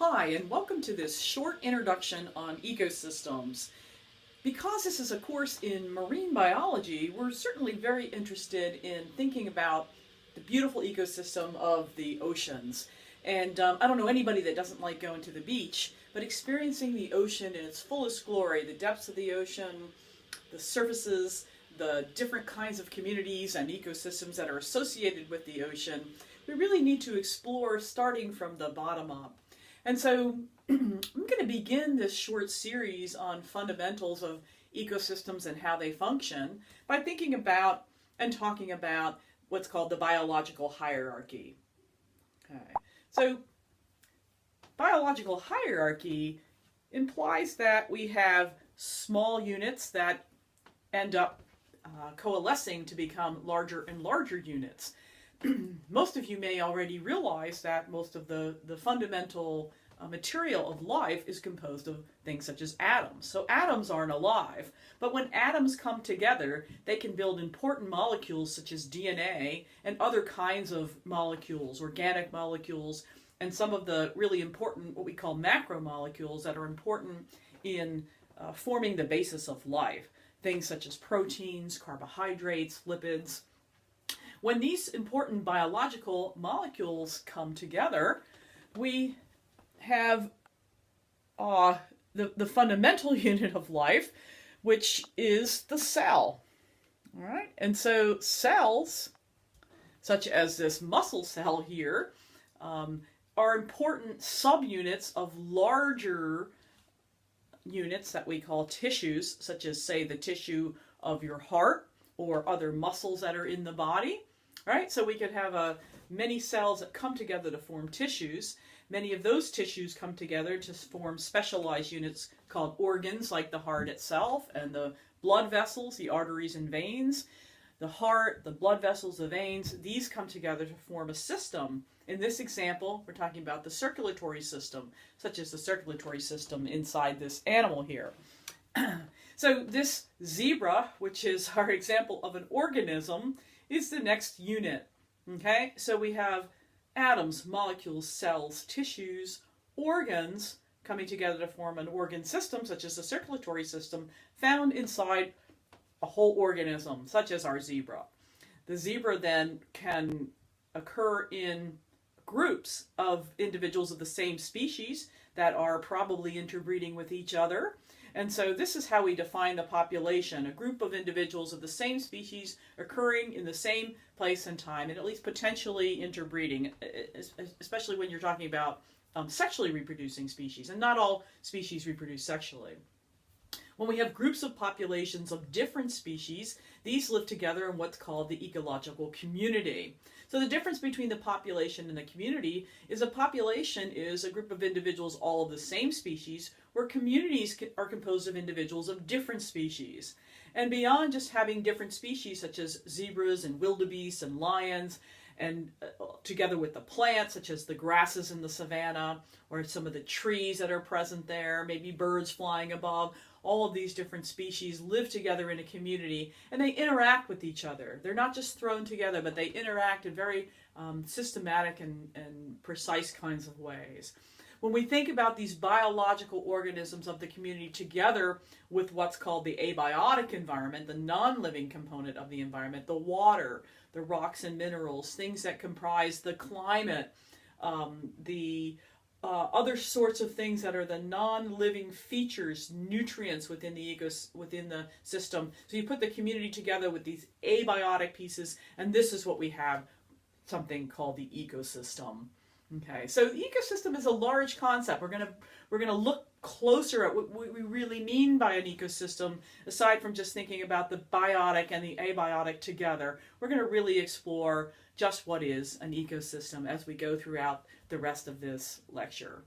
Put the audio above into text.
Hi, and welcome to this short introduction on ecosystems. Because this is a course in marine biology, we're certainly very interested in thinking about the beautiful ecosystem of the oceans. And I don't know anybody that doesn't like going to the beach, but experiencing the ocean in its fullest glory, the depths of the ocean, the surfaces, the different kinds of communities and ecosystems that are associated with the ocean, we really need to explore starting from the bottom up. And so I'm going to begin this short series on fundamentals of ecosystems and how they function by thinking about and talking about what's called the biological hierarchy. Okay. So biological hierarchy implies that we have small units that end up coalescing to become larger and larger units. Most of you may already realize that most of the fundamental material of life is composed of things such as atoms. So atoms aren't alive, but when atoms come together, they can build important molecules such as DNA and other kinds of molecules, organic molecules, and some of the really important, what we call macromolecules that are important in forming the basis of life. Things such as proteins, carbohydrates, lipids. When these important biological molecules come together, we have the fundamental unit of life, which is the cell. All right, and so cells, such as this muscle cell here, are important subunits of larger units that we call tissues, such as, say, the tissue of your heart or other muscles that are in the body. Right? So we could have many cells that come together to form tissues. Many of those tissues come together to form specialized units called organs, like the heart itself, and the blood vessels, the arteries and veins. The heart, the blood vessels, the veins, these come together to form a system. In this example, we're talking about the circulatory system, such as the circulatory system inside this animal here. So this zebra, which is our example of an organism, is the next unit. Okay, so we have atoms, molecules, cells, tissues, organs coming together to form an organ system, such as the circulatory system, found inside a whole organism, such as our zebra. The zebra then can occur in groups of individuals of the same species that are probably interbreeding with each other. And so this is how we define the population, a group of individuals of the same species occurring in the same place and time, and at least potentially interbreeding, especially when you're talking about sexually reproducing species, and not all species reproduce sexually. When we have groups of populations of different species, these live together in what's called the ecological community. So the difference between the population and the community is a population is a group of individuals all of the same species, where communities are composed of individuals of different species. And beyond just having different species such as zebras and wildebeests and lions, and together with the plants such as the grasses in the savanna, or some of the trees that are present there, maybe birds flying above, all of these different species live together in a community, and they interact with each other. They're not just thrown together, but they interact in very systematic and precise kinds of ways. When we think about these biological organisms of the community together with what's called the abiotic environment, the non-living component of the environment, the water, the rocks and minerals, things that comprise the climate, the other sorts of things that are the non-living features, nutrients within the system. So you put the community together with these abiotic pieces, and this is what we have, something called the ecosystem. Okay, so the ecosystem is a large concept. We're gonna look closer at what we really mean by an ecosystem, aside from just thinking about the biotic and the abiotic together. We're gonna really explore just what is an ecosystem as we go throughout the rest of this lecture.